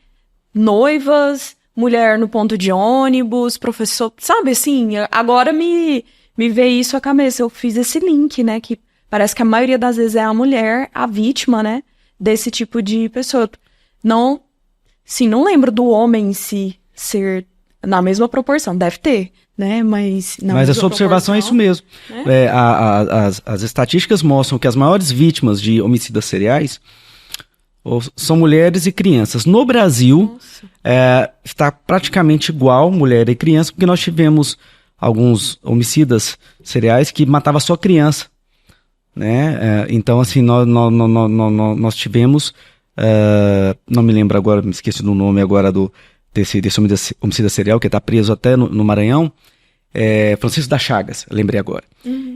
Noivas, mulher no ponto de ônibus, professor, sabe assim, agora me veio isso à cabeça, eu fiz esse link, né, que parece que a maioria das vezes é a mulher a vítima, né, desse tipo de pessoa. Não lembro do homem em si ser na mesma proporção, deve ter, né? Mas a sua observação é isso mesmo. Né? As estatísticas mostram que as maiores vítimas de homicidas seriais são mulheres e crianças. No Brasil, está praticamente igual mulher e criança, porque nós tivemos alguns homicidas seriais que matavam só criança. Né? Então, assim, nós tivemos... não me lembro agora, me esqueci do nome agora desse homicida serial, que está preso até no Maranhão, Francisco das Chagas, lembrei agora.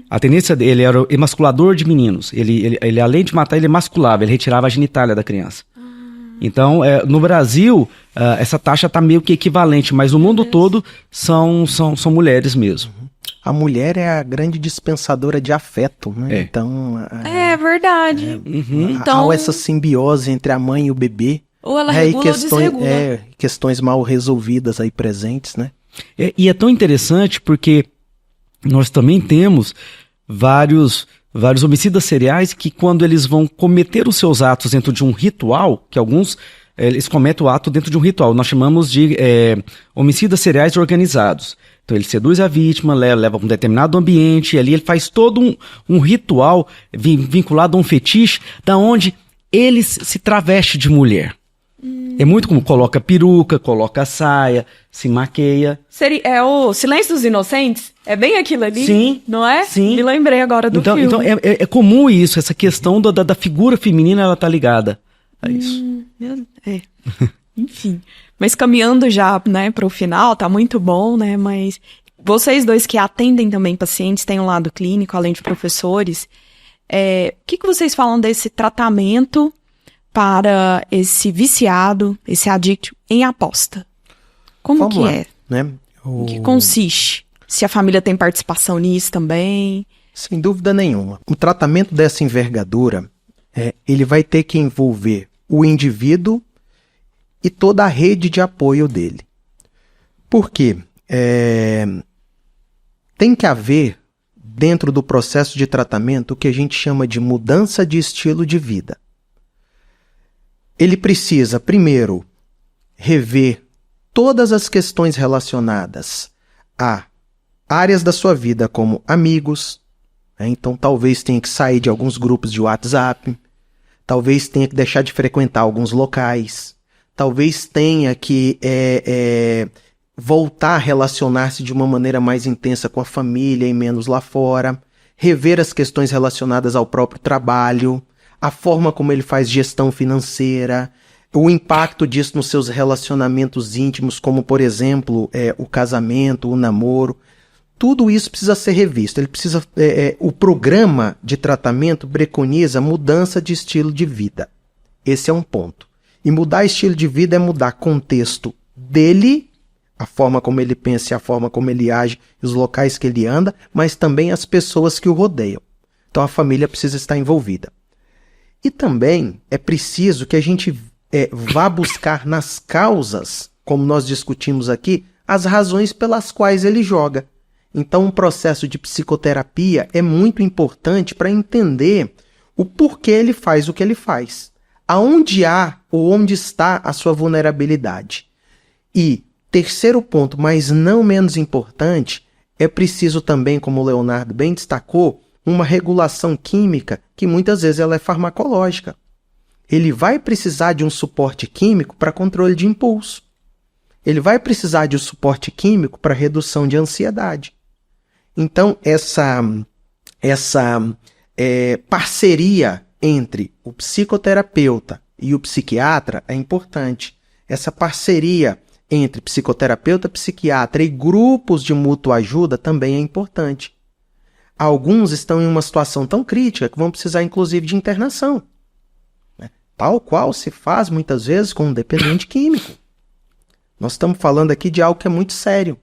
A tendência dele era o emasculador de meninos. Ele além de matar, ele emasculava, ele retirava a genitália da criança. Então, no Brasil, essa taxa está meio que equivalente, mas no mundo todo são mulheres mesmo. A mulher é a grande dispensadora de afeto, né? Então... É verdade. Então... Há essa simbiose entre a mãe e o bebê. Ou ela regula ou desregula. Questões mal resolvidas aí presentes, né? E é tão interessante porque nós também temos vários homicidas seriais que, quando eles vão cometer os seus atos dentro de um ritual, que alguns eles cometem o ato dentro de um ritual, nós chamamos de homicidas seriais organizados. Então ele seduz a vítima, leva para um determinado ambiente, e ali ele faz todo um ritual vinculado a um fetiche, da onde ele se traveste de mulher. É muito como coloca peruca, coloca saia, se maqueia. É o Silêncio dos Inocentes? É bem aquilo ali? Sim. Não é? Sim. Me lembrei agora do filme. Então é comum isso, essa questão da figura feminina, ela tá ligada a isso. Enfim. Mas caminhando já, né, para o final, tá muito bom, né? Mas vocês dois que atendem também pacientes, têm um lado clínico, além de professores, o que vocês falam desse tratamento para esse viciado, esse adicto em aposta? Como que é? Né? Em que consiste? Se a família tem participação nisso também? Sem dúvida nenhuma. O tratamento dessa envergadura, ele vai ter que envolver o indivíduo e toda a rede de apoio dele. Por quê? Tem que haver, dentro do processo de tratamento, o que a gente chama de mudança de estilo de vida. Ele precisa, primeiro, rever todas as questões relacionadas a áreas da sua vida, como amigos, então talvez tenha que sair de alguns grupos de WhatsApp, talvez tenha que deixar de frequentar alguns locais, talvez tenha que voltar a relacionar-se de uma maneira mais intensa com a família e menos lá fora, rever as questões relacionadas ao próprio trabalho, a forma como ele faz gestão financeira, o impacto disso nos seus relacionamentos íntimos, como, por exemplo, o casamento, o namoro. Tudo isso precisa ser revisto. Ele precisa, o programa de tratamento preconiza mudança de estilo de vida. Esse é um ponto. E mudar estilo de vida é mudar contexto dele, a forma como ele pensa e a forma como ele age, os locais que ele anda, mas também as pessoas que o rodeiam. Então a família precisa estar envolvida. E também é preciso que a gente vá buscar nas causas, como nós discutimos aqui, as razões pelas quais ele joga. Então um processo de psicoterapia é muito importante para entender o porquê ele faz o que ele faz. Aonde há ou onde está a sua vulnerabilidade. E terceiro ponto, mas não menos importante, é preciso também, como o Leonardo bem destacou, uma regulação química que muitas vezes ela é farmacológica. Ele vai precisar de um suporte químico para controle de impulso. Ele vai precisar de um suporte químico para redução de ansiedade. Então, essa parceria entre o psicoterapeuta e o psiquiatra é importante. Essa parceria entre psicoterapeuta, psiquiatra e grupos de mútua ajuda também é importante. Alguns estão em uma situação tão crítica que vão precisar, inclusive, de internação. Tal qual se faz, muitas vezes, com um dependente químico. Nós estamos falando aqui de algo que é muito sério.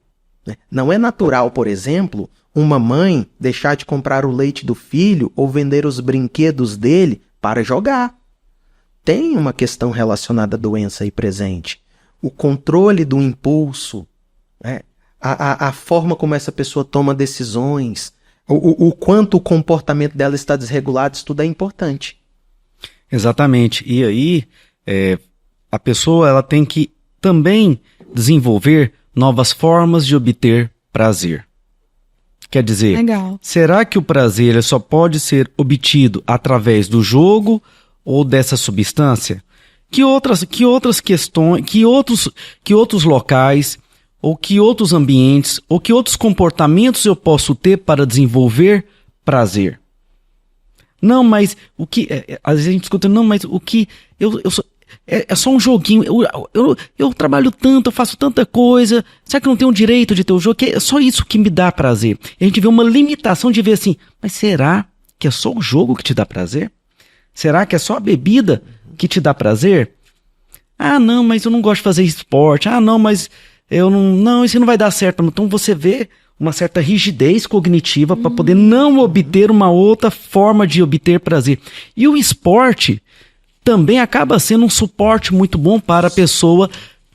Não é natural, por exemplo, uma mãe deixar de comprar o leite do filho ou vender os brinquedos dele para jogar. Tem uma questão relacionada à doença aí presente. O controle do impulso, a forma como essa pessoa toma decisões, o quanto o comportamento dela está desregulado, isso tudo é importante. Exatamente. E aí, a pessoa ela tem que também desenvolver novas formas de obter prazer. Quer dizer, legal. Será que o prazer ele só pode ser obtido através do jogo ou dessa substância? Que outras questões, que outros locais, ou que outros ambientes, ou que outros comportamentos eu posso ter para desenvolver prazer? Não, mas o que... às vezes a gente escuta, não, mas o que... é só um joguinho, eu trabalho tanto, eu faço tanta coisa, será que eu não tenho o direito de ter o jogo? É só isso que me dá prazer. E a gente vê uma limitação de ver assim, mas será que é só o jogo que te dá prazer? Será que é só a bebida que te dá prazer? Ah, não, mas eu não gosto de fazer esporte. Ah, não, mas eu não, isso não vai dar certo. Então você vê uma certa rigidez cognitiva para poder não obter uma outra forma de obter prazer. E o esporte também acaba sendo um suporte muito bom para a pessoa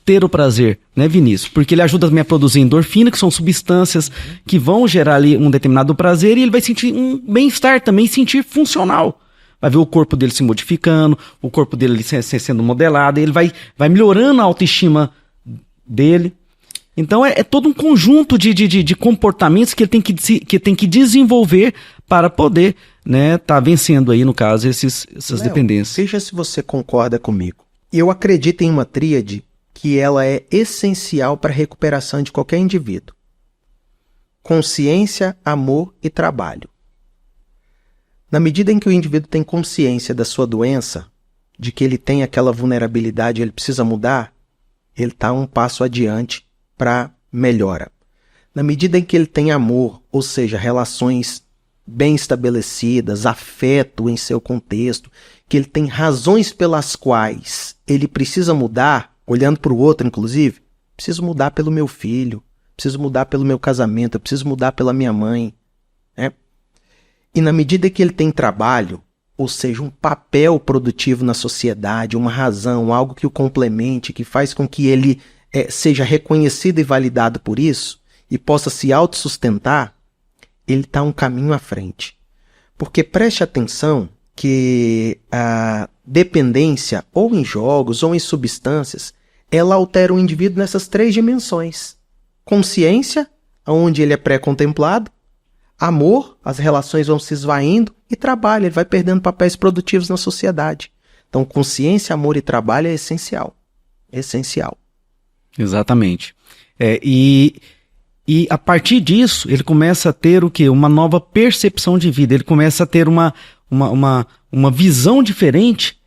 ter o prazer, né, Vinícius? Porque ele ajuda também a produzir endorfina, que são substâncias que vão gerar ali um determinado prazer, e ele vai sentir um bem-estar também, sentir funcional. Vai ver o corpo dele se modificando, o corpo dele sendo modelado, e ele vai melhorando a autoestima dele. Então é todo um conjunto de comportamentos que ele tem que desenvolver para poder, né, tá vencendo aí, no caso, essas dependências. Veja se você concorda comigo. Eu acredito em uma tríade que ela é essencial para a recuperação de qualquer indivíduo. Consciência, amor e trabalho. Na medida em que o indivíduo tem consciência da sua doença, de que ele tem aquela vulnerabilidade, ele precisa mudar, ele está um passo adiante para melhora. Na medida em que ele tem amor, ou seja, relações bem estabelecidas, afeto em seu contexto, que ele tem razões pelas quais ele precisa mudar, olhando para o outro, inclusive, preciso mudar pelo meu filho, preciso mudar pelo meu casamento, eu preciso mudar pela minha mãe, né? E na medida que ele tem trabalho, ou seja, um papel produtivo na sociedade, uma razão, algo que o complemente, que faz com que ele seja reconhecido e validado por isso, e possa se autossustentar, ele está um caminho à frente. Porque preste atenção que a dependência, ou em jogos, ou em substâncias, ela altera o indivíduo nessas 3 dimensões. Consciência, onde ele é pré-contemplado, amor, as relações vão se esvaindo, e trabalho, ele vai perdendo papéis produtivos na sociedade. Então, consciência, amor e trabalho é essencial. Essencial. Exatamente. E a partir disso, ele começa a ter o quê? Uma nova percepção de vida. Ele começa a ter uma visão diferente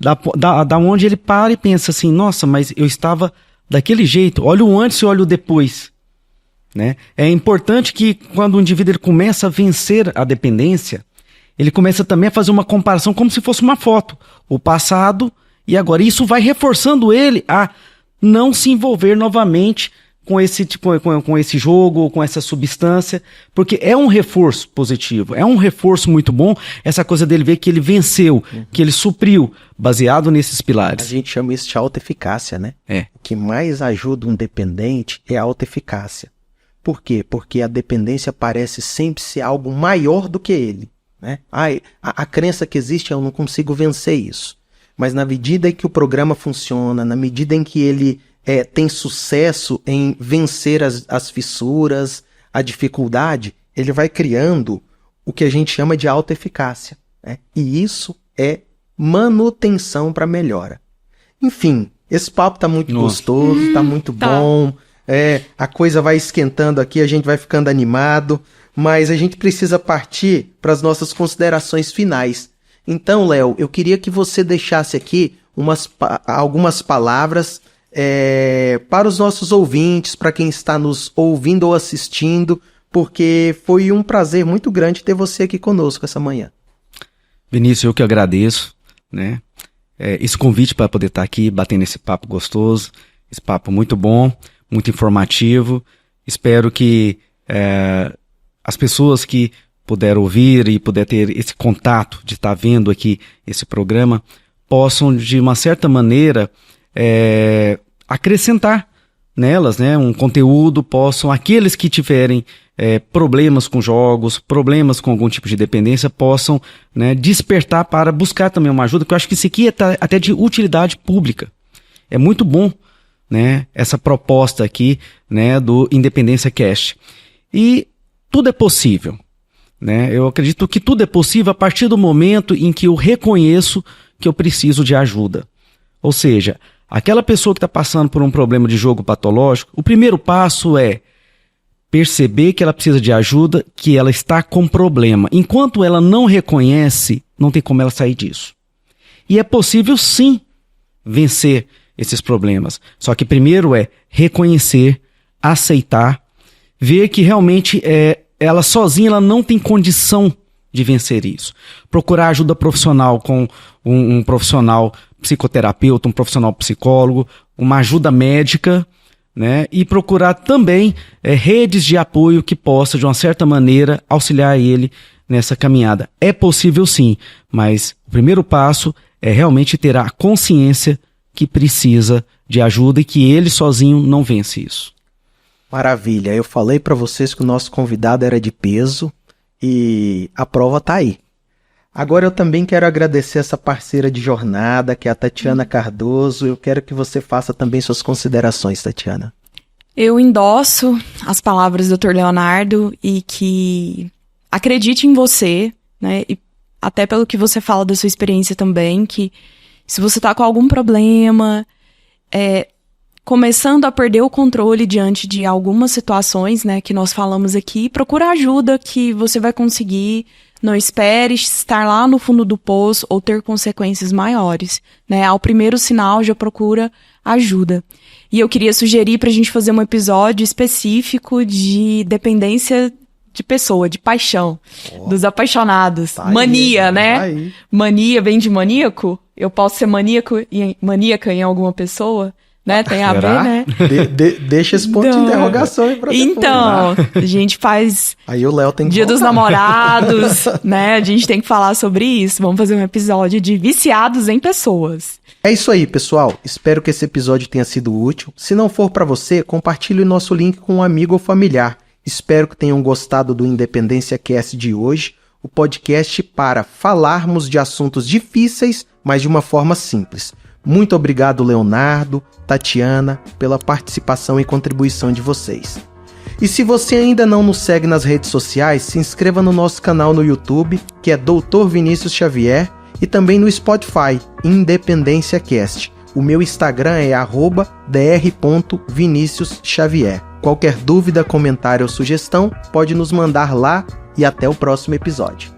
da onde ele para e pensa assim, nossa, mas eu estava daquele jeito, olha o antes e olha o depois. Né? É importante que quando o indivíduo ele começa a vencer a dependência, ele começa também a fazer uma comparação como se fosse uma foto, o passado e agora. Isso vai reforçando ele a não se envolver novamente com esse jogo, com essa substância, porque é um reforço positivo, é um reforço muito bom, essa coisa dele ver que ele venceu, que ele supriu, baseado nesses pilares. A gente chama isso de autoeficácia, né? O que mais ajuda um dependente é a autoeficácia. Por quê? Porque a dependência parece sempre ser algo maior do que ele. Né? A crença que existe é eu não consigo vencer isso. Mas na medida em que o programa funciona, na medida em que ele tem sucesso em vencer as fissuras, a dificuldade, ele vai criando o que a gente chama de autoeficácia. Né? E isso é manutenção para melhora. Enfim, esse papo tá muito gostoso, tá muito bom. A coisa vai esquentando aqui, a gente vai ficando animado, mas a gente precisa partir para as nossas considerações finais. Então, Léo, eu queria que você deixasse aqui algumas palavras para os nossos ouvintes, para quem está nos ouvindo ou assistindo, porque foi um prazer muito grande ter você aqui conosco essa manhã. Vinícius, eu que agradeço, né? Esse convite para poder estar aqui, batendo esse papo gostoso, esse papo muito bom, muito informativo. Espero que as pessoas que puderam ouvir e puder ter esse contato de estar vendo aqui esse programa possam, de uma certa maneira, acrescentar nelas, né, um conteúdo, possam, aqueles que tiverem problemas com jogos, problemas com algum tipo de dependência, possam, né, despertar para buscar também uma ajuda, porque eu acho que isso aqui é até de utilidade pública. É muito bom, né, essa proposta aqui, né, do Independência Cast. E tudo é possível, né? Eu acredito que tudo é possível a partir do momento em que eu reconheço que eu preciso de ajuda. Ou seja, aquela pessoa que está passando por um problema de jogo patológico, o primeiro passo é perceber que ela precisa de ajuda, que ela está com problema. Enquanto ela não reconhece, não tem como ela sair disso. E é possível sim vencer esses problemas. Só que primeiro é reconhecer, aceitar, ver que realmente ela sozinha ela não tem condição de vencer isso. Procurar ajuda profissional com um profissional psicoterapeuta, um profissional psicólogo, uma ajuda médica, né? E procurar também redes de apoio que possa, de uma certa maneira, auxiliar ele nessa caminhada. É possível sim, mas o primeiro passo é realmente ter a consciência que precisa de ajuda e que ele sozinho não vence isso. Maravilha, eu falei para vocês que o nosso convidado era de peso e a prova tá aí. Agora eu também quero agradecer essa parceira de jornada, que é a Tatiana Cardoso. Eu quero que você faça também suas considerações, Tatiana. Eu endosso as palavras do Dr. Leonardo e que acredite em você, né? E até pelo que você fala da sua experiência também, que se você tá com algum problema, começando a perder o controle diante de algumas situações, né, que nós falamos aqui, procura ajuda que você vai conseguir. Não espere estar lá no fundo do poço ou ter consequências maiores, né? Ao primeiro sinal, já procura ajuda. E eu queria sugerir pra gente fazer um episódio específico de dependência de pessoa, de paixão, dos apaixonados. Tá mania, aí, né? Tá aí. Mania vem de maníaco? Eu posso ser maníaca em alguma pessoa? Né? Tem a ver, né? Deixa esse ponto de interrogação aí pra depois. Então, a gente faz aí o Léo tem que Dia dos Namorados, né? A gente tem que falar sobre isso. Vamos fazer um episódio de viciados em pessoas. É isso aí, pessoal. Espero que esse episódio tenha sido útil. Se não for pra você, compartilhe o nosso link com um amigo ou familiar. Espero que tenham gostado do Independência Cast de hoje, o podcast para falarmos de assuntos difíceis, mas de uma forma simples. Muito obrigado, Leonardo, Tatiana, pela participação e contribuição de vocês. E se você ainda não nos segue nas redes sociais, se inscreva no nosso canal no YouTube, que é Dr. Vinícius Xavier, e também no Spotify, Independência Cast. O meu Instagram é @dr.viniciusxavier. Qualquer dúvida, comentário ou sugestão, pode nos mandar lá e até o próximo episódio.